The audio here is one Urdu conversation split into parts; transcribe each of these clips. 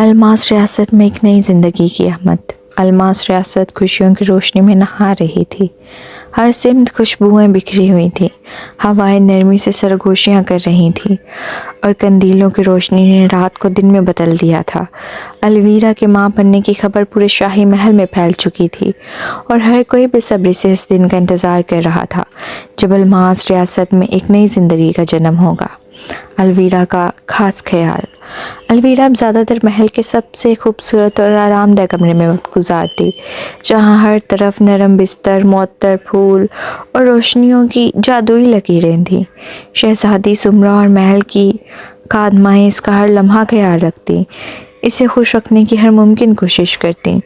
الماس ریاست میں ایک نئی زندگی کی آمد۔ الماس ریاست خوشیوں کی روشنی میں نہا رہی تھی۔ ہر سمت خوشبوئیں بکھری ہوئی تھیں، ہوائیں نرمی سے سرگوشیاں کر رہی تھیں اور قندیلوں کی روشنی نے رات کو دن میں بدل دیا تھا۔ الویرا کے ماں بننے کی خبر پورے شاہی محل میں پھیل چکی تھی اور ہر کوئی بے صبری سے اس دن کا انتظار کر رہا تھا جب الماس ریاست میں ایک نئی زندگی کا جنم ہوگا۔ الویرا کا خاص خیال۔ الویرا اب زیادہ تر محل کے سب سے خوبصورت اور آرام دہ کمرے میں وقت گزارتی، جہاں ہر طرف نرم بستر، معطر پھول اور روشنیوں کی جادوئی لکیریں تھیں۔ شہزادی سمرہ اور محل کی خادمائیں اس کا ہر لمحہ خیال رکھتی، اسے خوش رکھنے کی ہر ممکن کوشش کرتی۔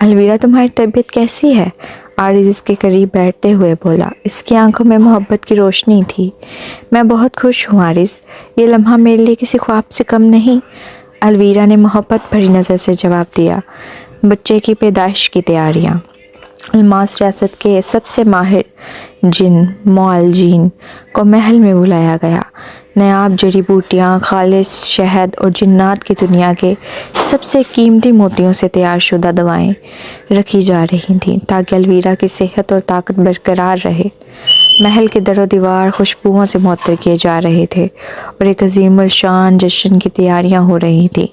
الویرا، تمہاری طبیعت کیسی ہے؟ عارض اس کے قریب بیٹھتے ہوئے بولا۔ اس کی آنکھوں میں محبت کی روشنی تھی۔ میں بہت خوش ہوں عارض، یہ لمحہ میرے لیے کسی خواب سے کم نہیں، الویرا نے محبت بھری نظر سے جواب دیا۔ بچے کی پیدائش کی تیاریاں۔ الماس ریاست کے سب سے ماہر جن معالجین کو محل میں بلایا گیا۔ نایاب جڑی بوٹیاں، خالص شہد اور جنات کی دنیا کے سب سے قیمتی موتیوں سے تیار شدہ دوائیں رکھی جا رہی تھیں تاکہ الویرا کی صحت اور طاقت برقرار رہے۔ محل کے در و دیوار خوشبوؤں سے معطر کیے جا رہے تھے اور ایک عظیم الشان جشن کی تیاریاں ہو رہی تھیں۔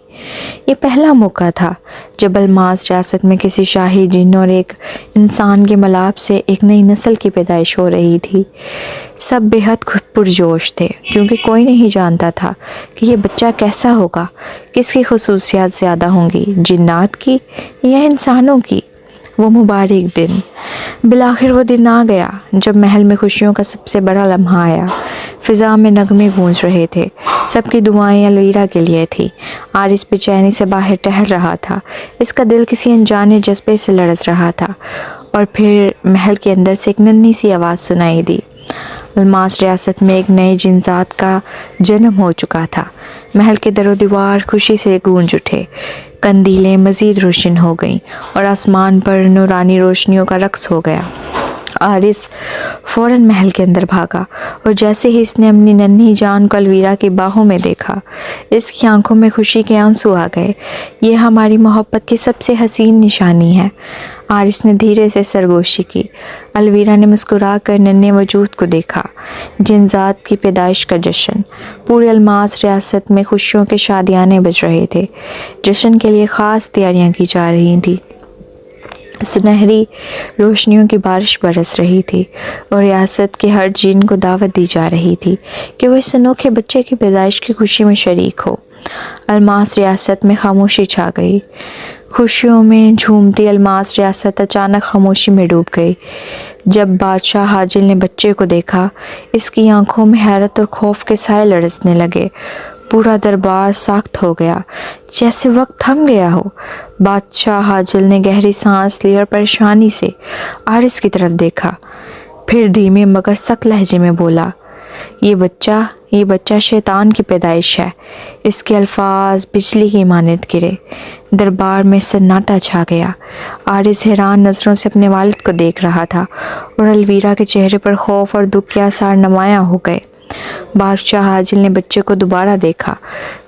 یہ پہلا موقع تھا جب الماس ریاست میں کسی شاہی جن اور ایک انسان کے ملاپ سے ایک نئی نسل کی پیدائش ہو رہی تھی۔ سب بے حد پرجوش تھے کیونکہ کوئی نہیں جانتا تھا کہ یہ بچہ کیسا ہوگا، کس کی خصوصیات زیادہ ہوں گی، جنات کی یا انسانوں کی۔ وہ مبارک دن۔ بالآخر وہ دن آ گیا جب محل میں خوشیوں کا سب سے بڑا لمحہ آیا۔ فضا میں نغمے گونج رہے تھے، سب کی دعائیں الویرا کے لیے تھیں۔ عارض بے چینی سے باہر ٹہل رہا تھا، اس کا دل کسی انجانے جذبے سے لرز رہا تھا۔ اور پھر محل کے اندر سے ایک ننھی سی آواز سنائی دی۔ الماس ریاست میں ایک نئے جن ذات کا جنم ہو چکا تھا۔ محل کے در و دیوار خوشی سے گونج اٹھے، قندیلیں مزید روشن ہو گئیں اور آسمان پر نورانی روشنیوں کا رقص ہو گیا۔ عارض فوراً محل کے اندر بھاگا اور جیسے ہی اس نے اپنی ننھی جان کو الویرا کی باہوں میں دیکھا، اس کی آنکھوں میں خوشی کے آنسو آ گئے۔ یہ ہماری محبت کی سب سے حسین نشانی ہے، عارض نے دھیرے سے سرگوشی کی۔ الویرا نے مسکرا کر ننھے وجود کو دیکھا۔ جن ذات کی پیدائش کا جشن۔ پورے الماس ریاست میں خوشیوں کے شادیانے بج رہے تھے، جشن کے لیے خاص تیاریاں کی جا رہی تھیں۔ سنہری روشنیوں کی بارش برس رہی تھی اور ریاست کے ہر جن کو دعوت دی جا رہی تھی کہ وہ اس انوکھے بچے کی پیدائش کی خوشی میں شریک ہو۔ الماس ریاست میں خاموشی چھا گئی۔ خوشیوں میں جھومتی الماس ریاست اچانک خاموشی میں ڈوب گئی۔ جب بادشاہ حاجل نے بچے کو دیکھا، اس کی آنکھوں میں حیرت اور خوف کے سائے لرزنے لگے۔ پورا دربار ساکت ہو گیا، جیسے وقت تھم گیا ہو۔ بادشاہ حاجل نے گہری سانس لی اور پریشانی سے عارض کی طرف دیکھا، پھر دھیمے مگر سخت لہجے میں بولا، یہ بچہ شیطان کی پیدائش ہے۔ اس کے الفاظ بجلی کی مانند گرے۔ دربار میں سناٹا چھا گیا۔ عارض حیران نظروں سے اپنے والد کو دیکھ رہا تھا اور الویرا کے چہرے پر خوف اور دکھ کے آثار نمایاں ہو گئے۔ بادشاہ حاجل نے بچے کو دوبارہ دیکھا۔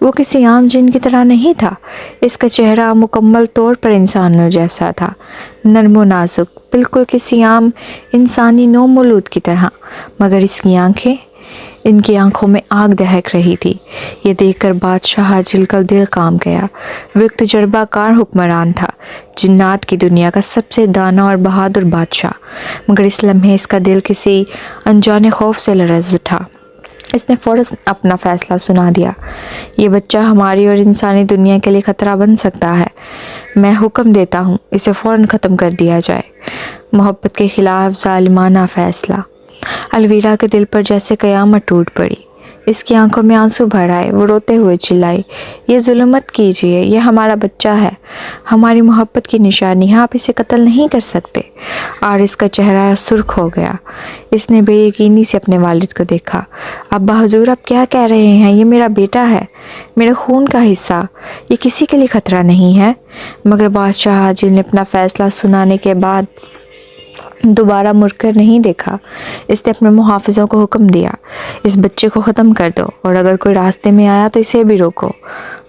وہ کسی عام جن کی طرح نہیں تھا، اس کا چہرہ مکمل طور پر انسانوں جیسا تھا، نرم و نازک، بالکل کسی عام انسانی نو مولود کی طرح، مگر اس کی آنکھیں، ان کی آنکھوں میں آگ دہک رہی تھی۔ یہ دیکھ کر بادشاہ حاجل کا دل کانپ گیا۔ وہ ایک تجربہ کار حکمران تھا، جنات کی دنیا کا سب سے دانا اور بہادر بادشاہ، مگر اس لمحے اس کا دل کسی انجانے خوف سے لرز اٹھا۔ اس نے فوراً اپنا فیصلہ سنا دیا، یہ بچہ ہماری اور انسانی دنیا کے لیے خطرہ بن سکتا ہے۔ میں حکم دیتا ہوں اسے فوراً ختم کر دیا جائے۔ محبت کے خلاف ظالمانہ فیصلہ۔ الویرا کے دل پر جیسے قیامت ٹوٹ پڑی۔ اس کی آنکھوں میں آنسو بھر آئے۔ وہ روتے ہوئے چلائی، یہ ظلم مت کیجیے، یہ ہمارا بچہ ہے، ہماری محبت کی نشانی ہے، آپ اسے قتل نہیں کر سکتے۔ عارض کا چہرہ سرخ ہو گیا۔ اس نے بے یقینی سے اپنے والد کو دیکھا۔ ابا حضور، آپ کیا کہہ رہے ہیں؟ یہ میرا بیٹا ہے، میرے خون کا حصہ، یہ کسی کے لیے خطرہ نہیں ہے۔ مگر بادشاہ حاجل نے اپنا فیصلہ سنانے کے بعد دوبارہ مڑ کر نہیں دیکھا۔ اس نے اپنے محافظوں کو حکم دیا، اس بچے کو ختم کر دو اور اگر کوئی راستے میں آیا تو اسے بھی روکو۔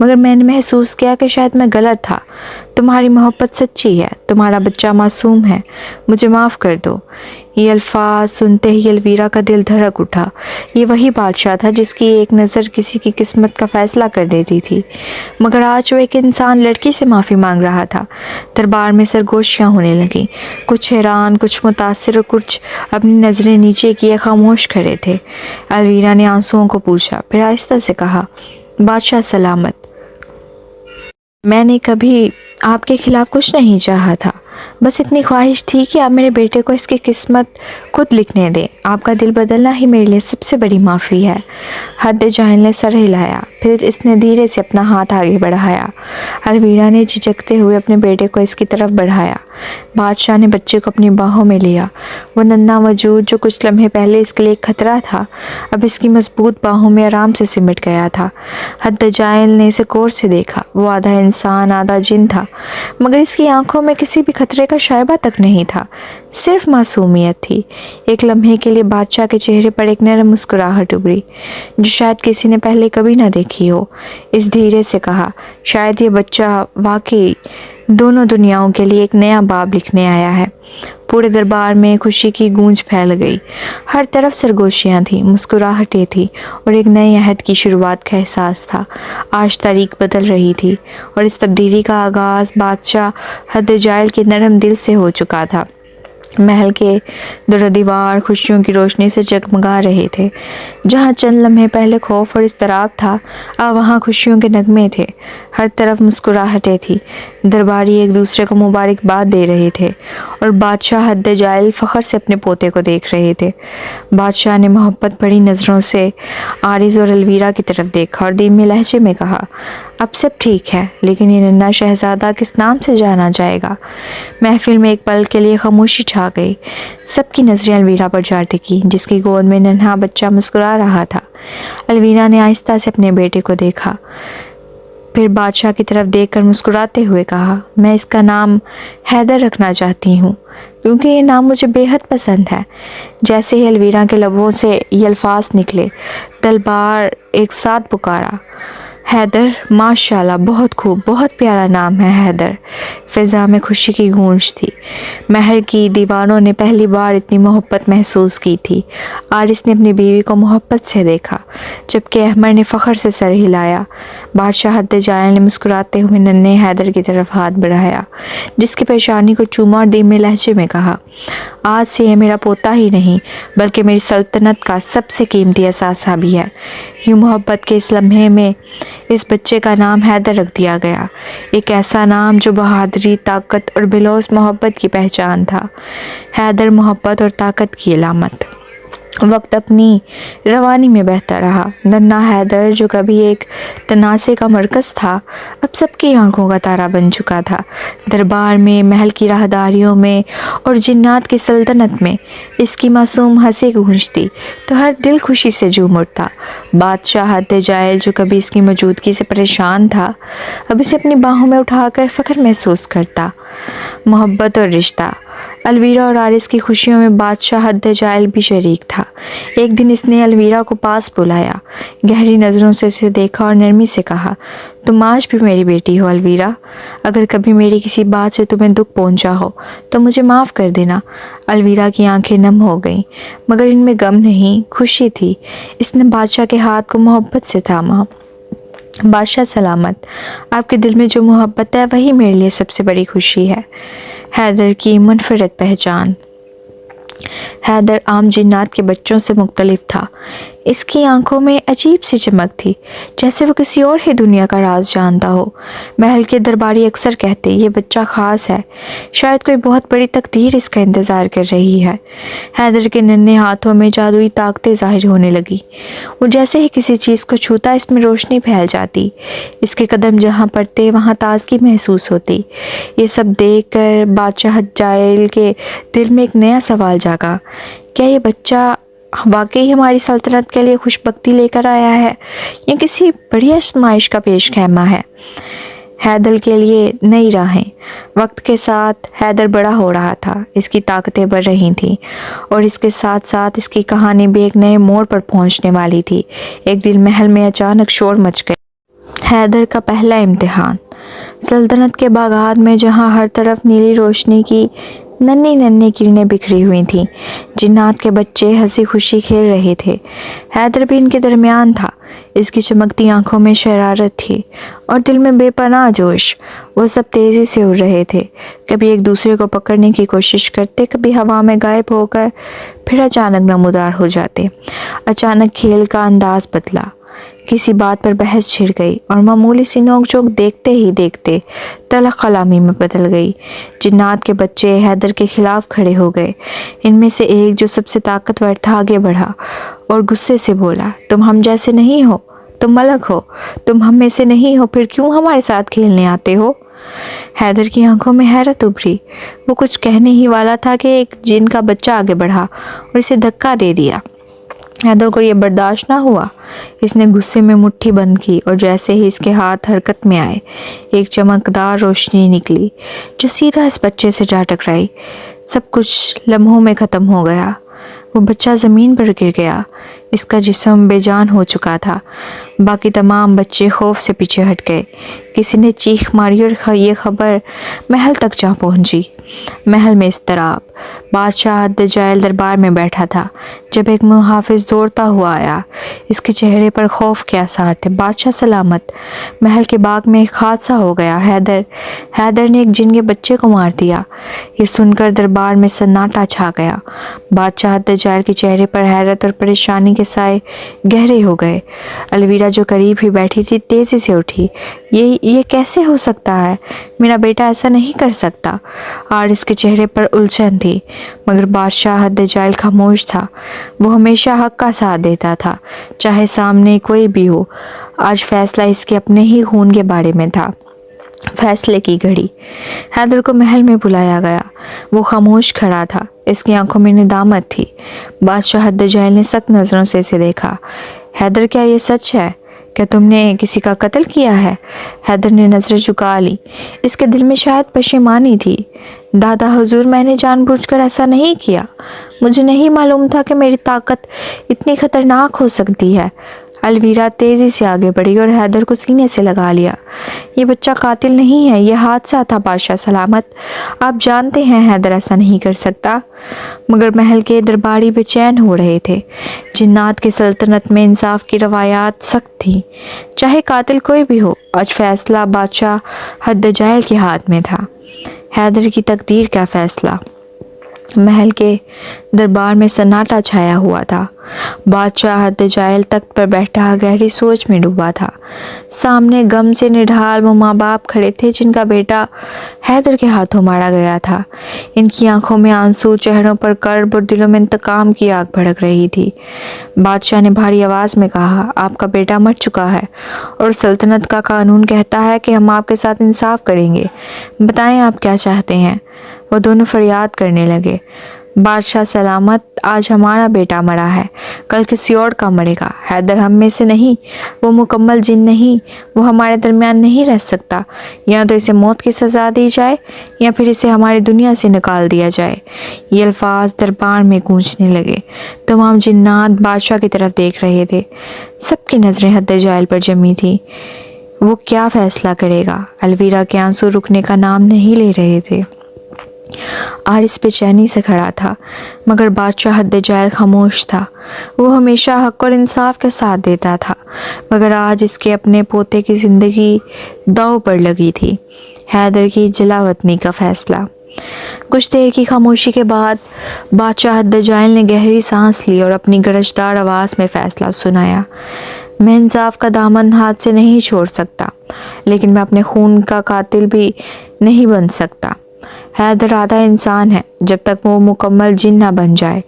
مگر میں نے محسوس کیا کہ شاید میں غلط تھا۔ تمہاری محبت سچی ہے، تمہارا بچہ معصوم ہے، مجھے معاف کر دو۔ یہ الفاظ سنتے ہی الویرا کا دل دھڑک اٹھا۔ یہ وہی بادشاہ تھا جس کی ایک نظر کسی کی قسمت کا فیصلہ کر دیتی تھی، مگر آج وہ ایک انسان لڑکی سے معافی مانگ رہا تھا۔ دربار میں سرگوشیاں ہونے لگیں، کچھ حیران، کچھ متاثر اور کچھ اپنی نظریں نیچے کیے خاموش کھڑے تھے۔ الویرا نے آنسوؤں کو پوچھا، پھر آہستہ سے کہا، بادشاہ سلامت، میں نے کبھی آپ کے خلاف کچھ نہیں چاہا تھا، بس اتنی خواہش تھی کہ آپ میرے بیٹے کو اس کی قسمت خود لکھنے دیں۔ آپ کا دل بدلنا ہی میرے لیے سب سے بڑی معافی ہے۔ حد جاہل نے سر ہلایا، پھر اس نے دھیرے سے اپنا ہاتھ آگے بڑھایا۔ الویرا نے جھجکتے ہوئے اپنے بیٹے کو اس کی طرف بڑھایا۔ بادشاہ نے بچے کو اپنی باہوں میں لیا۔ وہ ننھا وجود جو کچھ لمحے پہلے اس کے لیے ایک خطرہ تھا، اب اس کی مضبوط باہوں میں آرام سے سمٹ گیا تھا۔ حد جاہل نے اسے غور سے دیکھا۔ وہ آدھا انسان آدھا جن تھا، مگر اس کی آنکھوں میں کسی بھی خطرے کا شائبہ تک نہیں تھا، صرف معصومیت تھی۔ ایک لمحے کے لیے بادشاہ کے چہرے پر ایک نرم مسکراہٹ ابھری، جو شاید کسی نے پہلے کبھی نہ دیکھی ہو۔ اس دھیرے سے کہا، شاید یہ بچہ واقعی دونوں دنیاؤں کے لیے ایک نیا باب لکھنے آیا ہے۔ پورے دربار میں خوشی کی گونج پھیل گئی، ہر طرف سرگوشیاں تھیں، مسکراہٹیں تھیں اور ایک نئے عہد کی شروعات کا احساس تھا۔ آج تاریخ بدل رہی تھی اور اس تبدیلی کا آغاز بادشاہ حد جاہل کے نرم دل سے ہو چکا تھا۔ محل کے در و دیوار خوشیوں کی روشنی سے جگمگا رہے تھے۔ جہاں چند لمحے پہلے خوف اور اضطراب تھا، اب وہاں خوشیوں کے نغمے تھے، ہر طرف مسکراہٹیں تھیں۔ درباری ایک دوسرے کو مبارکباد دے رہے تھے اور بادشاہ حد جاہل فخر سے اپنے پوتے کو دیکھ رہے تھے۔ بادشاہ نے محبت بھری نظروں سے عارض اور الویرا کی طرف دیکھا اور دھیمے لہجے میں کہا، اب سب ٹھیک ہے، لیکن یہ ننھا شہزادہ کس نام سے جانا جائے گا؟ محفل میں ایک پل کے لیے خاموشی چھا گئی۔ سب کی نظریں الویرا پر جا ٹکی، جس کی گود میں ننھا بچہ مسکرا رہا تھا۔ الویرا نے آہستہ سے اپنے بیٹے کو دیکھا، پھر بادشاہ کی طرف دیکھ کر مسکراتے ہوئے کہا، میں اس کا نام حیدر رکھنا چاہتی ہوں، کیونکہ یہ نام مجھے بے حد پسند ہے۔ جیسے ہی الویرا کے لبوں سے یہ الفاظ نکلے، دربار ایک ساتھ پکارا، حیدر! ماشاءاللہ، بہت خوب، بہت پیارا نام ہے حیدر۔ فضا میں خوشی کی گونج تھی۔ محل کی دیواروں نے پہلی بار اتنی محبت محسوس کی تھی۔ عارض نے اپنی بیوی کو محبت سے دیکھا، جبکہ احمر نے فخر سے سر ہلایا۔ بادشاہ حد جاہل نے مسکراتے ہوئے ننھے حیدر کی طرف ہاتھ بڑھایا، جس کی پیشانی کو چوما اور دھیمے لہجے میں کہا، آج سے یہ میرا پوتا ہی نہیں بلکہ میری سلطنت کا سب سے قیمتی اثاثہ بھی ہے۔ یوں محبت کے اس لمحے میں اس بچے کا نام حیدر رکھ دیا گیا، ایک ایسا نام جو بہادری، طاقت اور بلوث محبت کی پہچان تھا۔ حیدر محبت اور طاقت کی علامت۔ وقت اپنی روانی میں بہتا رہا۔ ننھا حیدر جو کبھی ایک تنازع کا مرکز تھا، اب سب کی آنکھوں کا تارا بن چکا تھا۔ دربار میں، محل کی راہداریوں میں اور جنات کی سلطنت میں اس کی معصوم ہنسی گونجتی تو ہر دل خوشی سے جھوم اٹھتا۔ بادشاہ حد جاہل جو کبھی اس کی موجودگی سے پریشان تھا، اب اسے اپنی باہوں میں اٹھا کر فخر محسوس کرتا۔ محبت اور رشتہ۔ الویرا اور عارض کی خوشیوں میں بادشاہ حد جاہل بھی شریک تھا۔ ایک دن اس نے الویرا کو پاس بلایا، گہری نظروں سے اسے دیکھا اور نرمی سے کہا، تم آج بھی میری بیٹی ہو الویرا۔ اگر کبھی میری کسی بات سے تمہیں دکھ پہنچا ہو تو مجھے معاف کر دینا۔ الویرا کی آنکھیں نم ہو گئیں، مگر ان میں غم نہیں، خوشی تھی۔ اس نے بادشاہ کے ہاتھ کو محبت سے تھاما۔ بادشاہ سلامت، آپ کے دل میں جو محبت ہے وہی میرے لیے سب سے بڑی خوشی ہے۔ حیدر کی منفرد پہچان۔ حیدر عام جنات کے بچوں سے مختلف تھا۔ اس کی آنکھوں میں عجیب سی چمک تھی، جیسے وہ کسی اور ہی دنیا کا راز جانتا ہو۔ محل کے درباری اکثر کہتے، یہ بچہ خاص ہے، شاید کوئی بہت بڑی تقدیر اس کا انتظار کر رہی ہے۔ حیدر کے ننھے ہاتھوں میں جادوئی طاقتیں ظاہر ہونے لگی۔ وہ جیسے ہی کسی چیز کو چھوتا اس میں روشنی پھیل جاتی، اس کے قدم جہاں پڑتے وہاں تازگی محسوس ہوتی۔ یہ سب دیکھ کر بادشاہ جاہل کے دل میں ایک نیا سوال جاگا، کیا یہ بچہ واقعی ہماری سلطنت کے لیے خوش بختی لے کر آیا ہے یا کسی بڑی آزمائش کا پیش خیمہ ہے؟ حیدر کے لیے نئی راہیں۔ وقت کے ساتھ حیدر بڑا ہو رہا تھا، اس کی طاقتیں بڑھ رہی تھیں اور اس کے ساتھ ساتھ اس کی کہانی بھی ایک نئے موڑ پر پہنچنے والی تھی۔ ایک دن محل میں اچانک شور مچ گیا۔ حیدر کا پہلا امتحان۔ سلطنت کے باغات میں جہاں ہر طرف نیلی روشنی کی ننھی ننھی کرنیں بکھری ہوئی تھیں، جنات کے بچے ہنسی خوشی کھیل رہے تھے۔ حیدر بھی ان کے درمیان تھا۔ اس کی چمکتی آنکھوں میں شرارت تھی اور دل میں بے پناہ جوش۔ وہ سب تیزی سے اڑ رہے تھے، کبھی ایک دوسرے کو پکڑنے کی کوشش کرتے، کبھی ہوا میں غائب ہو کر پھر اچانک نمودار ہو جاتے۔ اچانک کھیل کا انداز بدلا، کسی بات پر بحث چھڑ گئی اور معمولی سی نوک جھوک دیکھتے ہی دیکھتے تلخ کلامی میں بدل گئی۔ جنات کے بچے حیدر کے خلاف کھڑے ہو گئے۔ ان میں سے ایک جو سب سے طاقتور تھا آگے بڑھا اور غصے سے بولا، تم ہم جیسے نہیں ہو، تم ملک ہو، تم ہم میں سے نہیں ہو، پھر کیوں ہمارے ساتھ کھیلنے آتے ہو؟ حیدر کی آنکھوں میں حیرت ابھری۔ وہ کچھ کہنے ہی والا تھا کہ ایک جن کا بچہ آگے بڑھا اور اسے دھکا دے دیا۔ حیدر کو یہ برداشت نہ ہوا۔ اس نے غصے میں مٹھی بند کی اور جیسے ہی اس کے ہاتھ حرکت میں آئے، ایک چمکدار روشنی نکلی جو سیدھا اس بچے سے جا ٹکرائی۔ سب کچھ لمحوں میں ختم ہو گیا۔ وہ بچہ زمین پر گر گیا، اس کا جسم بے جان ہو چکا تھا۔ باقی تمام بچے خوف سے پیچھے ہٹ گئے۔ کسی نے چیخ ماری اور یہ خبر محل تک جا پہنچی۔ محل میں اضطراب۔ بادشاہ حد جائل دربار میں بیٹھا تھا جب ایک محافظ دوڑتا ہوا آیا۔ اس کے چہرے پر خوف کے آثار تھے۔ بادشاہ سلامت، محل کے باغ میں ایک حادثہ ہو گیا، حیدر نے ایک جن کے بچے کو مار دیا۔ یہ سن کر دربار میں سناٹا چھا گیا۔ بادشاہ حد جائل کے چہرے پر حیرت اور پریشانی کے سائے گہرے ہو گئے۔ الویرا جو قریب ہی بیٹھی تھی تیزی سے اٹھی۔ یہ کیسے ہو سکتا ہے؟ میرا بیٹا ایسا نہیں کر سکتا۔ اور اس کے چہرے پر الجھن تھی، مگر بادشاہ حد جائل خاموش تھا۔ وہ ہمیشہ حق کا ساتھ دیتا تھا، چاہے سامنے کوئی بھی ہو۔ آج فیصلہ اس کے اپنے ہی خون کے بارے میں تھا۔ فیصلے کی گھڑی۔ حیدر کو محل میں بلایا گیا۔ وہ خاموش کھڑا تھا، اس کی آنکھوں میں ندامت تھی۔ بادشاہ حد جائل نے سخت نظروں سے اسے دیکھا۔ حیدر، کیا یہ سچ ہے؟ کیا تم نے کسی کا قتل کیا ہے؟ حیدر نے نظریں جھکا لی۔ اس کے دل میں شاید پشیمانی تھی۔ دادا حضور، میں نے جان بوجھ کر ایسا نہیں کیا۔ مجھے نہیں معلوم تھا کہ میری طاقت اتنی خطرناک ہو سکتی ہے۔ الویرا تیزی سے آگے بڑھی اور حیدر کو سینے سے لگا لیا۔ یہ بچہ قاتل نہیں ہے، یہ حادثہ تھا بادشاہ سلامت۔ آپ جانتے ہیں حیدر ایسا نہیں کر سکتا۔ مگر محل کے درباری بے چین ہو رہے تھے۔ جنات کی سلطنت میں انصاف کی روایات سخت تھیں۔ چاہے قاتل کوئی بھی ہو، آج فیصلہ بادشاہ حد جائل کے ہاتھ میں تھا۔ حیدر کی تقدیر کا فیصلہ۔ محل کے دربار میں سناٹا چھایا ہوا تھا۔ بادشاہ حد جائل تخت پر بیٹھا گہری سوچ میں ڈوبا تھا۔ سامنے غم سے نڈھال وہ ماں باپ کھڑے تھے جن کا بیٹا حیدر کے ہاتھوں مارا گیا تھا۔ ان کی آنکھوں میں آنسو، چہروں پر کرب اور دلوں میں انتقام کی آگ بھڑک رہی تھی۔ بادشاہ نے بھاری آواز میں کہا، آپ کا بیٹا مر چکا ہے اور سلطنت کا قانون کہتا ہے کہ ہم آپ کے ساتھ انصاف کریں گے۔ بتائیں آپ کیا چاہتے ہیں؟ وہ دونوں فریاد کرنے لگے۔ بادشاہ سلامت، آج ہمارا بیٹا مرا ہے، کل کسی اور کا مرے گا۔ حیدر ہم میں سے نہیں، وہ مکمل جن نہیں، وہ ہمارے درمیان نہیں رہ سکتا۔ یا تو اسے موت کی سزا دی جائے یا پھر اسے ہماری دنیا سے نکال دیا جائے۔ یہ الفاظ دربار میں گونجنے لگے۔ تمام جنات بادشاہ کی طرف دیکھ رہے تھے۔ سب کی نظریں حد جائل پر جمی تھیں۔ وہ کیا فیصلہ کرے گا؟ الویرا کے آنسو رکنے کا نام نہیں لے رہے تھے۔ آرس بے چینی سے کھڑا تھا، مگر بادشاہ حد جائل خاموش تھا۔ وہ ہمیشہ حق اور انصاف کے ساتھ دیتا تھا، مگر آج اس کے اپنے پوتے کی زندگی داؤ پر لگی تھی۔ حیدر کی جلا وطنی کا فیصلہ۔ کچھ دیر کی خاموشی کے بعد بادشاہ حد جائل نے گہری سانس لی اور اپنی گرجدار آواز میں فیصلہ سنایا۔ میں انصاف کا دامن ہاتھ سے نہیں چھوڑ سکتا، لیکن میں اپنے خون کا قاتل بھی نہیں بن سکتا۔ حیدر آدھا انسان ہے، جب تک وہ مکمل جن نہ بن جائے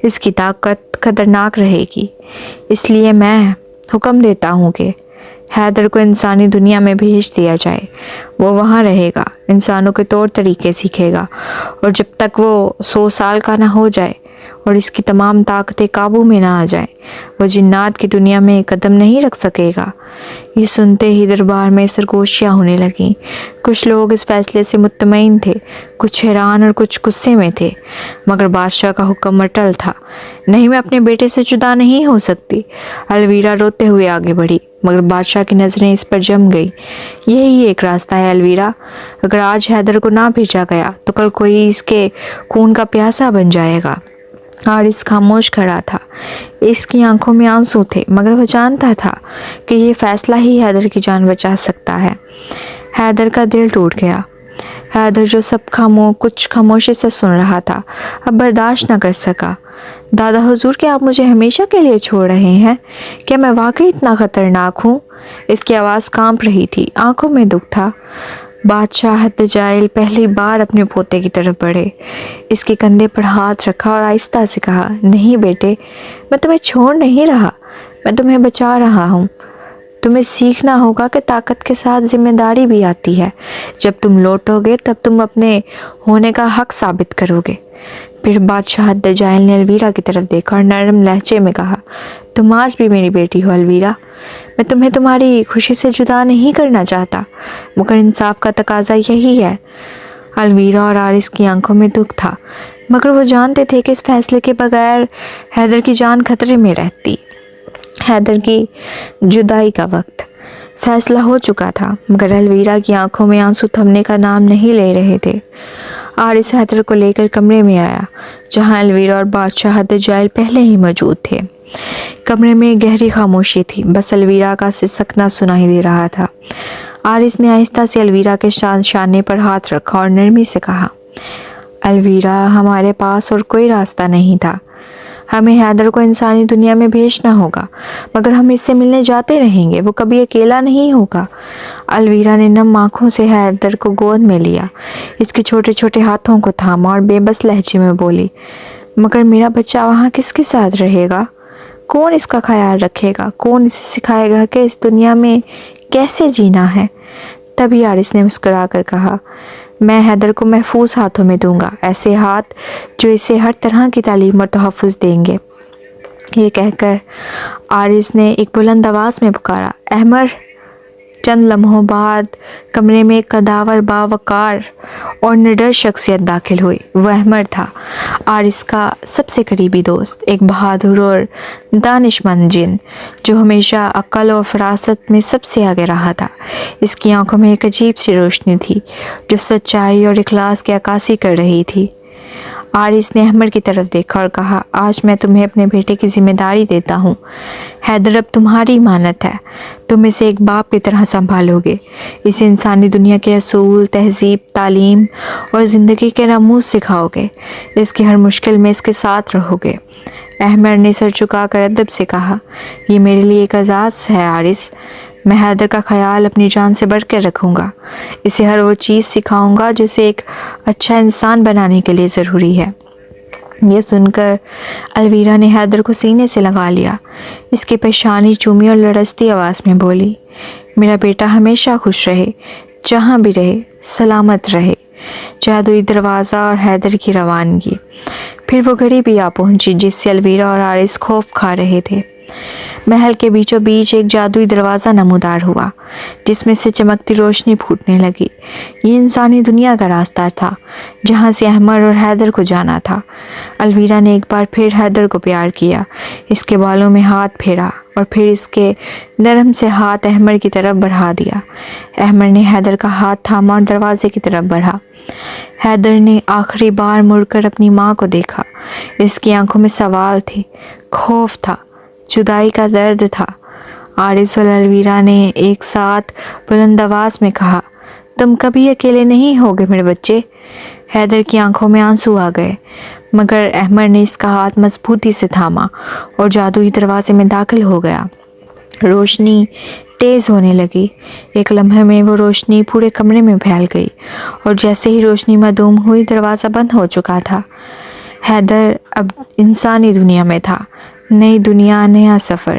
اس کی طاقت خطرناک رہے گی۔ اس لیے میں حکم دیتا ہوں کہ حیدر کو انسانی دنیا میں بھیج دیا جائے۔ وہ وہاں رہے گا، انسانوں کے طور طریقے سیکھے گا، اور جب تک وہ 100 سال کا نہ ہو جائے اور اس کی تمام طاقتیں قابو میں نہ آ جائیں وہ جنات کی دنیا میں قدم نہیں رکھ سکے گا۔ یہ سنتے ہی دربار میں سرگوشیاں ہونے لگیں۔ کچھ لوگ اس فیصلے سے مطمئن تھے، کچھ حیران اور کچھ غصے میں تھے، مگر بادشاہ کا حکم اٹل تھا، نہیں میں اپنے بیٹے سے جدا نہیں ہو سکتی۔ الویرا روتے ہوئے آگے بڑھی، مگر بادشاہ کی نظریں اس پر جم گئی۔ یہی ایک راستہ ہے الویرا، اگر آج حیدر کو نہ بھیجا گیا تو کل کوئی اس کے خون کا پیاسا بن جائے گا۔ حارث خاموش کھڑا تھا، اس کی آنکھوں میں آنسو تھے، مگر وہ جانتا تھا کہ یہ فیصلہ ہی حیدر کی جان بچا سکتا ہے۔ حیدر کا دل ٹوٹ گیا۔ حیدر جو سب کچھ خاموشی سے سن رہا تھا اب برداشت نہ کر سکا۔ دادا حضور، کیا آپ مجھے ہمیشہ کے لیے چھوڑ رہے ہیں؟ کیا میں واقعی اتنا خطرناک ہوں؟ اس کی آواز کانپ رہی تھی، آنکھوں میں دکھ تھا۔ بادشاہ حد جائل پہلی بار اپنے پوتے کی طرف بڑھے، اس کے کندھے پر ہاتھ رکھا اور آہستہ سے کہا، نہیں بیٹے، میں تمہیں چھوڑ نہیں رہا، میں تمہیں بچا رہا ہوں۔ تمہیں سیکھنا ہوگا کہ طاقت کے ساتھ ذمہ داری بھی آتی ہے۔ جب تم لوٹو گے تب تم اپنے ہونے کا حق ثابت کرو گے۔ پھر بادشاہ حد جائل نے الویرا کی طرف دیکھا اور نرم لہجے میں کہا، تم آج بھی میری بیٹی ہو الویرا، میں تمہیں تمہاری خوشی سے جدا نہیں کرنا چاہتا، مگر انصاف کا تقاضا یہی ہے۔ الویرا اور حارث کی آنکھوں میں دکھ تھا، مگر وہ جانتے تھے کہ اس فیصلے کے بغیر حیدر کی جان خطرے میں رہتی۔ حیدر کی جدائی کا وقت فیصلہ ہو چکا تھا، مگر الویرا کی آنکھوں میں آنسو تھمنے کا نام نہیں لے رہے تھے۔ حارث حیدر کو لے کر کمرے میں آیا جہاں الویرا اور بادشاہ حد جائل پہلے ہی موجود تھے۔ کمرے میں گہری خاموشی تھی، بس الویرا کا سسکنا سنائی دے رہا تھا۔ حارث نے آہستہ سے الویرا کے شانے پر ہاتھ رکھا اور نرمی سے کہا، الویرا، ہمارے پاس اور کوئی راستہ نہیں تھا، ہمیں حیدر کو انسانی دنیا میں بھیجنا ہوگا، مگر ہم اس سے ملنے جاتے رہیں گے، وہ کبھی اکیلا نہیں ہوگا۔ الویرا نے نم آنکھوں سے حیدر کو گود میں لیا، اس کے چھوٹے چھوٹے ہاتھوں کو تھاما اور بے بس لہجے میں بولی، مگر میرا بچہ وہاں کس کے ساتھ رہے گا؟ کون اس کا خیال رکھے گا؟ کون اسے سکھائے گا کہ اس دنیا میں کیسے جینا ہے؟ تبھی حارث نے مسکرا کر کہا، میں حیدر کو محفوظ ہاتھوں میں دوں گا، ایسے ہاتھ جو اسے ہر طرح کی تعلیم اور تحفظ دیں گے۔ یہ کہہ کر حارث نے ایک بلند آواز میں پکارا، احمر۔ چند لمحوں بعد کمرے میں ایک قداور، باوقار اور نڈر شخصیت داخل ہوئی۔ وہ احمر تھا، حارث کا سب سے قریبی دوست، ایک بہادر اور دانش مند جن جو ہمیشہ عقل اور فراست میں سب سے آگے رہا تھا۔ اس کی آنکھوں میں ایک عجیب سی روشنی تھی جو سچائی اور اخلاص کی عکاسی کر رہی تھی۔ حارث نے احمر کی طرف دیکھا اور کہا، آج میں تمہیں اپنے بیٹے کی ذمہ داری دیتا ہوں۔ حیدر اب تمہاری امانت ہے، تم اسے ایک باپ کی طرح سنبھالو گے، اسے انسانی دنیا کے اصول، تہذیب، تعلیم اور زندگی کے رموز سکھاؤ گے، اس کی ہر مشکل میں اس کے ساتھ رہو گے۔ احمر نے سر جھکا کر ادب سے کہا، یہ میرے لیے ایک اعزاز ہے حارث، میں حیدر کا خیال اپنی جان سے بڑھ کر رکھوں گا، اسے ہر وہ چیز سکھاؤں گا جو اسے ایک اچھا انسان بنانے کے لیے ضروری ہے۔ یہ سن کر الویرا نے حیدر کو سینے سے لگا لیا، اس کی پیشانی چومی اور لرزتی آواز میں بولی، میرا بیٹا ہمیشہ خوش رہے، جہاں بھی رہے سلامت رہے۔ جادوئی دروازہ اور حیدر کی روانگی۔ پھر وہ گھڑی بھی آ پہنچی جس سے الویرا اور حارث خوف کھا رہے تھے۔ محل کے بیچوں بیچ ایک جادوئی دروازہ نمودار ہوا جس میں سے چمکتی روشنی پھوٹنے لگی۔ یہ انسانی دنیا کا راستہ تھا جہاں سے احمر اور حیدر کو جانا تھا۔ الویرا نے ایک بار پھر حیدر کو پیار کیا، اس کے بالوں میں ہاتھ پھیرا اور پھر اس کے نرم سے ہاتھ احمر کی طرف بڑھا دیا۔ احمر نے حیدر کا ہاتھ تھاما اور دروازے کی طرف بڑھا۔ حیدر نے آخری بار مڑ کر اپنی ماں کو دیکھا، اس کی آنکھوں میں سوال تھے، خوف تھا، جدائی کا درد تھا۔ حارث اور الویرا نے ایک ساتھ بلند آواز میں کہا، تم کبھی اکیلے نہیں ہوگے میرے بچے۔ حیدر کی آنکھوں میں آنسو آ گئے، مگر احمر نے اس کا ہاتھ مضبوطی سے تھاما اور جادوئی دروازے میں داخل ہو گیا۔ روشنی تیز ہونے لگی، ایک لمحے میں وہ روشنی پورے کمرے میں پھیل گئی اور جیسے ہی روشنی معدوم ہوئی دروازہ بند ہو چکا تھا۔ حیدر اب انسانی دنیا میں تھا، نئی دنیا، نیا سفر۔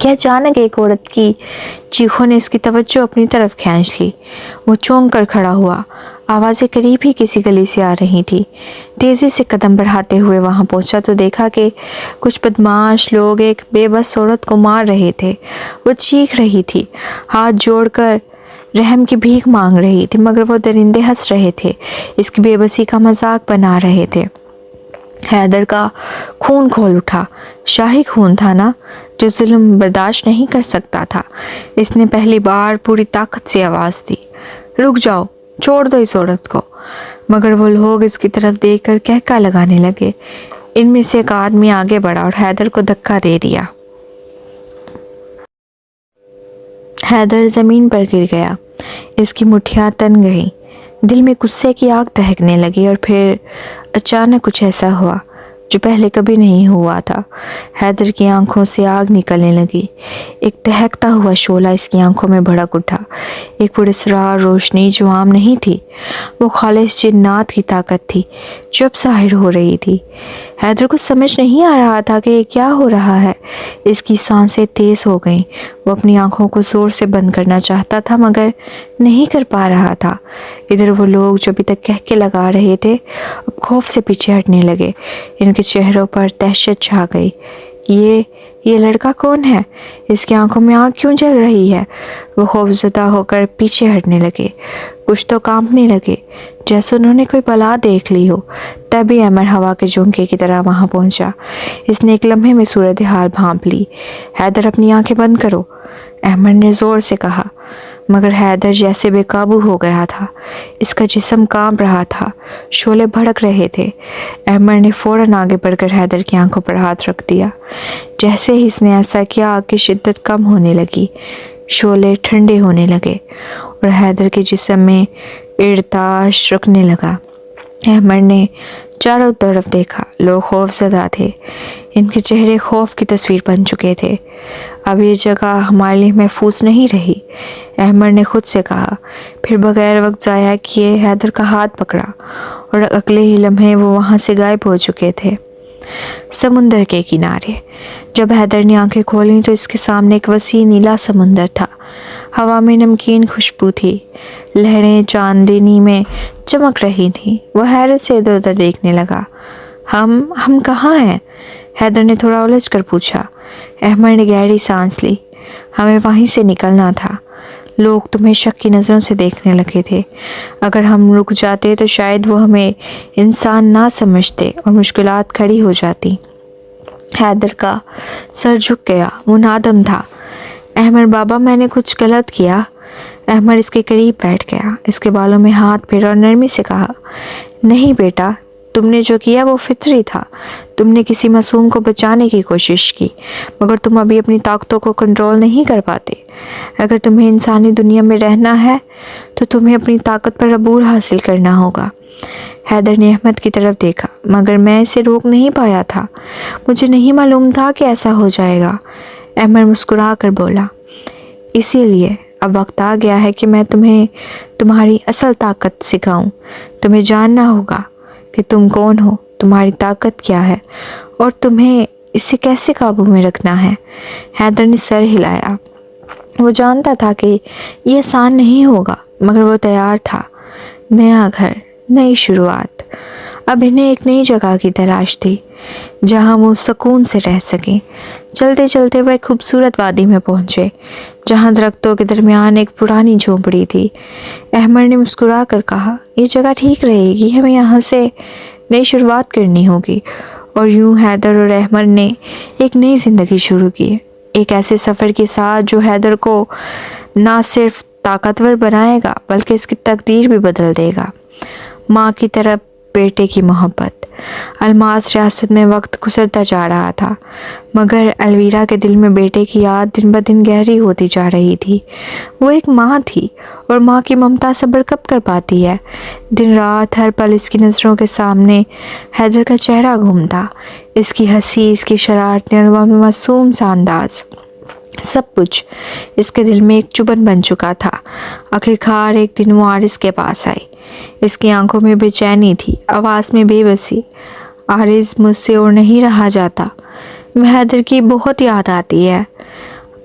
کہ اچانک ایک عورت کی چیخوں نے اس کی توجہ اپنی طرف کھینچ لی۔ وہ چونک کر کھڑا ہوا۔ آوازیں قریب ہی کسی گلی سے آ رہی تھی۔ تیزی سے قدم بڑھاتے ہوئے وہاں پہنچا تو دیکھا کہ کچھ بدمعاش لوگ ایک بے بس عورت کو مار رہے تھے۔ وہ چیخ رہی تھی، ہاتھ جوڑ کر رحم کی بھیک مانگ رہی تھی، مگر وہ درندے ہنس رہے تھے، اس کی بے بسی کا مذاق بنا رہے تھے۔ حیدر کا خون کھول اٹھا۔ شاہی خون تھا نا، جو ظلم برداشت نہیں کر سکتا تھا۔ اس نے پہلی بار پوری طاقت سے آواز دی، رک جاؤ، چھوڑ دو اس عورت کو۔ مگر وہ لوگ اس کی طرف دیکھ کر کہکا لگانے لگے۔ ان میں سے ایک آدمی آگے بڑھا اور حیدر کو دھکا دے دیا۔ حیدر زمین پر گر گیا۔ اس کی مٹھیاں تن گئیں، دل میں غصے کی آگ دہکنے لگی، اور پھر اچانک کچھ ایسا ہوا جو پہلے کبھی نہیں ہوا تھا۔ حیدر کی آنکھوں سے آگ نکلنے لگی۔ ایک دہکتا ہوا شعلہ اس کی آنکھوں میں بھڑک اٹھا، ایک پراسرار روشنی جو عام نہیں تھی، وہ خالص جنات کی طاقت تھی جو اب ظاہر ہو رہی تھی۔ حیدر کو سمجھ نہیں آ رہا تھا کہ یہ کیا ہو رہا ہے۔ اس کی سانسیں تیز ہو گئیں۔ وہ اپنی آنکھوں کو زور سے بند کرنا چاہتا تھا مگر نہیں کر پا رہا تھا۔ ادھر وہ لوگ جو ابھی تک کہکے لگا رہے تھے اب خوف سے پیچھے ہٹنے لگے۔ ان کے چہروں پر دہشت چھا گئی۔ یہ لڑکا کون ہے؟ اس کی آنکھوں میں آگ کیوں جل رہی ہے؟ وہ خوف زدہ ہو کر پیچھے ہٹنے لگے۔ کچھ تو کانپنے لگے جیسے انہوں نے کوئی بلا دیکھ لی ہو۔ تبھی احمد ہوا کے جھونکے کی طرح وہاں پہنچا۔ اس نے ایک لمحے میں صورتحال بھانپ لی۔ حیدر اپنی آنکھیں بند کرو، احمد نے زور سے کہا، مگر حیدر جیسے بے قابو ہو گیا تھا۔ اس کا جسم کانپ رہا تھا، شعلے بھڑک رہے تھے۔ احمد نے فوراً آگے بڑھ کر حیدر کی آنکھوں پر ہاتھ رکھ دیا۔ جیسے ہی اس نے ایسا کیا، آگ کی شدت کم ہونے لگی، شعلے ٹھنڈے ہونے لگے اور حیدر کے جسم میں ارتعاش رکنے لگا۔ احمد نے چاروں طرف دیکھا، لوگ خوف زدہ تھے، ان کے چہرے خوف کی تصویر بن چکے تھے۔ اب یہ جگہ ہمارے لیے محفوظ نہیں رہی، احمد نے خود سے کہا۔ پھر بغیر وقت ضائع کیے حیدر کا ہاتھ پکڑا اور اگلے ہی لمحے وہ وہاں سے غائب ہو چکے تھے۔ سمندر کے کنارے جب حیدر نے آنکھیں کھولیں تو اس کے سامنے ایک وسیع نیلا سمندر تھا۔ ہوا میں نمکین خوشبو تھی، لہریں چاندنی میں چمک رہی تھیں۔ وہ حیرت سے ادھر ادھر دیکھنے لگا۔ ہم کہاں ہیں؟ حیدر نے تھوڑا الجھ کر پوچھا۔ احمد نے گہری سانس لی۔ ہمیں وہیں سے نکلنا تھا، لوگ تمہیں شک کی نظروں سے دیکھنے لگے تھے۔ اگر ہم رک جاتے تو شاید وہ ہمیں انسان نہ سمجھتے اور مشکلات کھڑی ہو جاتی۔ حیدر کا سر جھک گیا، وہ نادم تھا۔ احمد بابا، میں نے کچھ غلط کیا؟ احمد اس کے قریب بیٹھ گیا، اس کے بالوں میں ہاتھ پھیرا اور نرمی سے کہا، نہیں بیٹا، تم نے جو کیا وہ فطری تھا۔ تم نے کسی معصوم کو بچانے کی کوشش کی، مگر تم ابھی اپنی طاقتوں کو کنٹرول نہیں کر پاتے۔ اگر تمہیں انسانی دنیا میں رہنا ہے تو تمہیں اپنی طاقت پر عبور حاصل کرنا ہوگا۔ حیدر نے احمد کی طرف دیکھا، مگر میں اسے روک نہیں پایا تھا، مجھے نہیں معلوم تھا کہ ایسا ہو جائے گا۔ احمد مسکرا کر بولا، اسی لیے اب وقت آ گیا ہے کہ میں تمہیں تمہاری اصل طاقت سکھاؤں۔ تمہیں جاننا ہوگا کہ تم کون ہو، تمہاری طاقت کیا ہے اور تمہیں اسے کیسے قابو میں رکھنا ہے۔ حیدر نے سر ہلایا۔ وہ جانتا تھا کہ یہ آسان نہیں ہوگا، مگر وہ تیار تھا۔ نیا گھر، نئی شروعات۔ اب انہیں ایک نئی جگہ کی تلاش تھی جہاں وہ سکون سے رہ سکیں۔ چلتے چلتے وہ ایک خوبصورت وادی میں پہنچے جہاں درختوں کے درمیان ایک پرانی جھونپڑی تھی۔ احمد نے مسکرا کر کہا، یہ جگہ ٹھیک رہے گی، ہمیں یہاں سے نئی شروعات کرنی ہوگی۔ اور یوں حیدر اور احمد نے ایک نئی زندگی شروع کی، ایک ایسے سفر کے ساتھ جو حیدر کو نہ صرف طاقتور بنائے گا بلکہ اس کی تقدیر بھی بدل دے گا۔ ماں کی طرف بیٹے کی محبت۔ الماس ریاست میں وقت گزرتا جا رہا تھا، مگر الویرا کے دل میں بیٹے کی یاد دن بدن گہری ہوتی جا رہی تھی۔ وہ ایک ماں تھی اور ماں کی ممتا صبر کب کر پاتی ہے۔ دن رات ہر پل اس کی نظروں کے سامنے حیدر کا چہرہ گھومتا، اس کی ہنسی، اس کی شرارتیں اور وہ معصوم سا انداز، سب کچھ اس کے دل میں ایک چبھن بن چکا تھا۔ آخرکار ایک دن وہ عارض کے پاس آئی۔ اس کی آنکھوں میں بے چینی تھی، آواز میں بے بسی۔ عارض، مجھ سے اور نہیں رہا جاتا، حیدر کی بہت یاد آتی ہے۔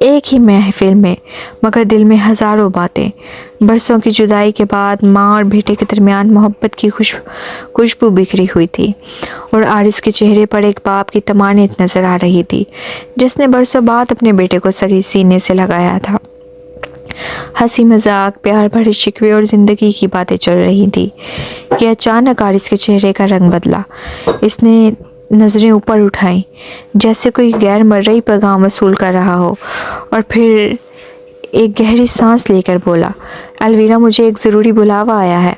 ایک ہی محفل میں مگر دل میں ہزاروں باتیں۔ برسوں کی جدائی کے بعد ماں اور بیٹے کے درمیان محبت کی خوشبو بکھری ہوئی تھی، اور عارض کے چہرے پر ایک باپ کی طمانینت نظر آ رہی تھی جس نے برسوں بعد اپنے بیٹے کو سگے سینے سے لگایا تھا۔ ہنسی مذاق، پیار بھرے شکوے اور زندگی کی باتیں چل رہی تھی کہ اچانک عارض کے چہرے کا رنگ بدلا۔ اس نے نظریں اوپر اٹھائیں جیسے کوئی غیر مرئی پیغام وصول کر رہا ہو، اور پھر ایک گہری سانس لے کر بولا، الویرا، مجھے ایک ضروری بلاوا آیا ہے۔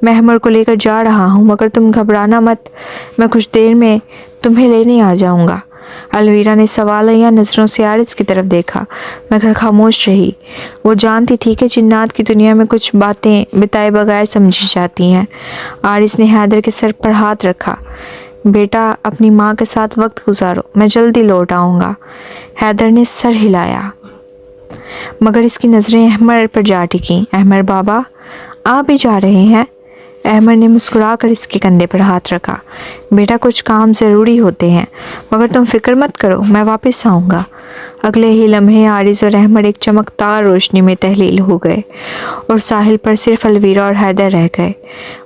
میں احمر کو لے کر جا رہا ہوں، مگر تم گھبرانا مت، میں کچھ دیر میں تمہیں لینے آ جاؤں گا۔ الویرا نے سوالیہ نظروں سے عارض کی طرف دیکھا مگر خاموش رہی۔ وہ جانتی تھی کہ جنات کی دنیا میں کچھ باتیں بتائے بغیر سمجھی جاتی ہیں۔ عارض نے حیدر کے سر پر ہاتھ رکھا۔ بیٹا، اپنی ماں کے ساتھ وقت گزارو، میں جلدی لوٹ آؤں گا۔ حیدر نے سر ہلایا مگر اس کی نظریں احمر پر جا ٹکیں۔ احمر بابا، آپ بھی جا رہے ہیں؟ احمر نے مسکرا کر اس کے کندھے پر ہاتھ رکھا۔ بیٹا، کچھ کام ضروری ہوتے ہیں مگر تم فکر مت کرو، میں واپس آؤں گا۔ اگلے ہی لمحے عارض اور احمر ایک چمکدار روشنی میں تحلیل ہو گئے اور ساحل پر صرف الویرا اور حیدر رہ گئے۔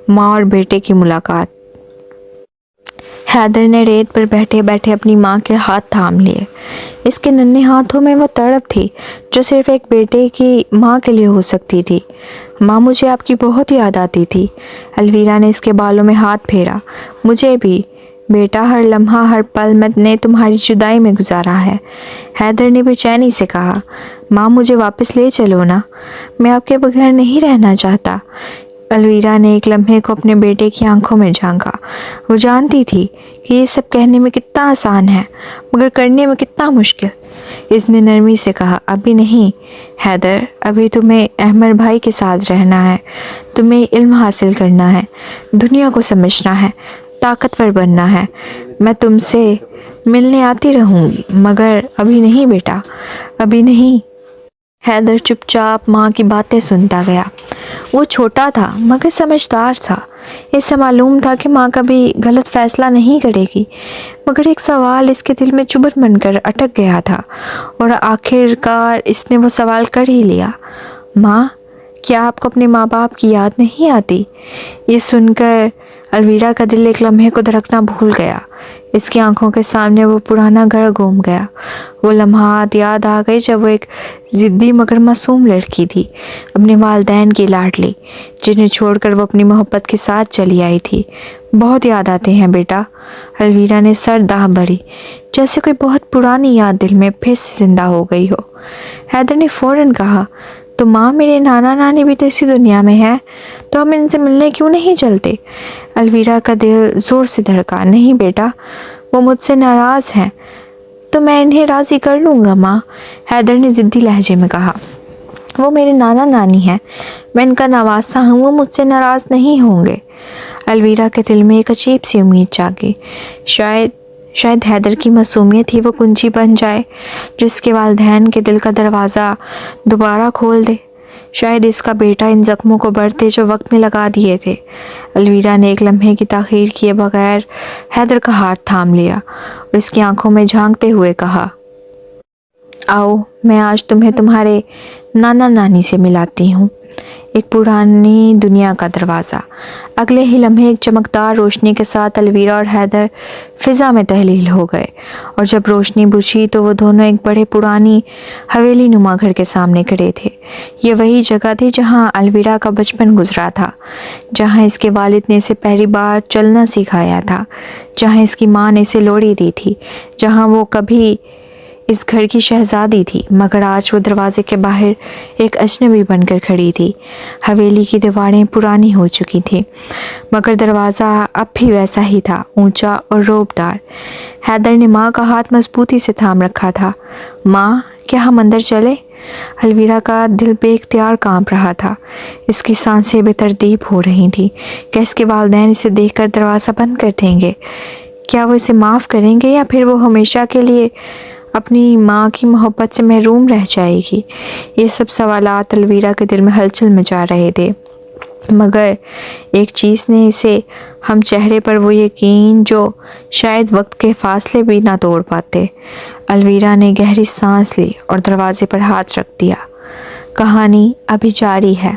ماں اور بیٹے کی ملاقات۔ حیدر نے ریت پر بیٹھے بیٹھے اپنی ماں کے ہاتھ تھام لیے۔ اس کے ننھے ہاتھوں میں وہ تڑپ تھی جو صرف ایک بیٹے کی ماں کے لیے ہو سکتی تھی۔ ماں، مجھے آپ کی بہت یاد آتی تھی۔ الویرا نے اس کے بالوں میں ہاتھ پھیرا۔ مجھے بھی بیٹا، ہر لمحہ ہر پل میں نے تمہاری جدائی میں گزارا ہے۔ حیدر نے بے چینی سے کہا۔ ماں، مجھے واپس لے چلو نا، میں آپ کے بغیر نہیں رہنا چاہتا۔ الویرا نے ایک لمحے کو اپنے بیٹے کی آنکھوں میں جھانکا۔ وہ جانتی تھی کہ یہ سب کہنے میں کتنا آسان ہے مگر کرنے میں کتنا مشکل۔ اس نے نرمی سے کہا، ابھی نہیں حیدر، ابھی تمہیں احمر بھائی کے ساتھ رہنا ہے، تمہیں علم حاصل کرنا ہے، دنیا کو سمجھنا ہے، طاقتور بننا ہے۔ میں تم سے ملنے آتی رہوں گی مگر ابھی نہیں بیٹا، ابھی نہیں۔ حیدر چپ چاپ ماں کی باتیں سنتا گیا۔ وہ چھوٹا تھا مگر سمجھدار تھا۔ اسے معلوم تھا کہ ماں کبھی غلط فیصلہ نہیں کرے گی، مگر ایک سوال اس کے دل میں چبھن بن کر اٹک گیا تھا، اور آخر کار اس نے وہ سوال کر ہی لیا۔ ماں، کیا آپ کو اپنے ماں باپ کی یاد نہیں آتی؟ یہ سن کر الویرا کا دل ایک لمحے کو دھڑکنا بھول گیا۔ اس کی آنکھوں کے سامنے وہ پرانا گھر گھوم گیا۔ وہ لمحات یاد آ گئے جب وہ ایک ضدی مگر معصوم لڑکی تھی، اپنے والدین کی لاڈلی، جنہیں چھوڑ کر وہ اپنی محبت کے ساتھ چلی آئی تھی۔ بہت یاد آتے ہیں بیٹا۔ الویرا نے سر داہ بھری جیسے کوئی بہت پرانی یاد دل میں پھر سے زندہ ہو گئی ہو۔ حیدر نے فوراً کہا، تو ماں، میرے نانا نانی بھی تو اسی دنیا میں ہے، تو ہم ان سے ملنے کیوں نہیں چلتے؟ الویرا کا دل زور سے دھڑکا۔ نہیں بیٹا، وہ مجھ سے ناراض ہیں، تو میں انہیں راضی کر لوں گا ماں، حیدر نے ضدی لہجے میں کہا۔ وہ میرے نانا نانی ہیں، میں ان کا نواسہ ہوں، وہ مجھ سے ناراض نہیں ہوں گے۔ الویرا کے دل میں ایک عجیب سی امید جاگی۔ شاید حیدر کی معصومیت ہی وہ کنجی بن جائے جس کے والدین کے دل کا دروازہ دوبارہ کھول دے۔ شاید اس کا بیٹا ان زخموں کو بھرتے جو وقت نے لگا دیے تھے۔ الویرا نے ایک لمحے کی تاخیر کیے بغیر حیدر کا ہاتھ تھام لیا اور اس کی آنکھوں میں جھانکتے ہوئے کہا، آؤ، میں آج تمہیں تمہارے نانا نانی سے ملاتی ہوں۔ ایک پرانی دنیا کا دروازہ۔ اگلے ہی لمحے ایک چمکدار روشنی کے ساتھ الویرا اور حیدر فضا میں تحلیل ہو گئے، اور جب روشنی بجھی تو وہ دونوں ایک بڑے پرانی حویلی نما گھر کے سامنے کھڑے تھے۔ یہ وہی جگہ تھی جہاں الویرا کا بچپن گزرا تھا، جہاں اس کے والد نے اسے پہلی بار چلنا سکھایا تھا، جہاں اس کی ماں نے اسے لوڑی دی تھی، جہاں وہ کبھی اس گھر کی شہزادی تھی مگر آج وہ دروازے کے باہر ایک اجنبی بن کر کھڑی تھی۔ حویلی کی دیواریں پرانی ہو چکی تھیں مگر دروازہ اب بھی ویسا ہی تھا، اونچا اور رعبدار۔ حیدر نے ماں کا ہاتھ مضبوطی سے تھام رکھا تھا۔ ماں، کیا ہم اندر چلیں؟ الویرا کا دل بے اختیار کانپ رہا تھا۔ اس کی سانسیں بے ترتیب ہو رہی تھیں۔ کیا اس کے والدین اسے دیکھ کر دروازہ بند کر دیں گے؟ کیا وہ اسے معاف کریں گے یا پھر وہ ہمیشہ کے لیے اپنی ماں کی محبت سے محروم رہ جائے گی؟ یہ سب سوالات الویرا کے دل میں ہلچل مچا رہے تھے۔ مگر ایک چیز نے اسے ہم چہرے پر وہ یقین جو شاید وقت کے فاصلے بھی نہ توڑ پاتے۔ الویرا نے گہری سانس لی اور دروازے پر ہاتھ رکھ دیا۔ کہانی ابھی جاری ہے۔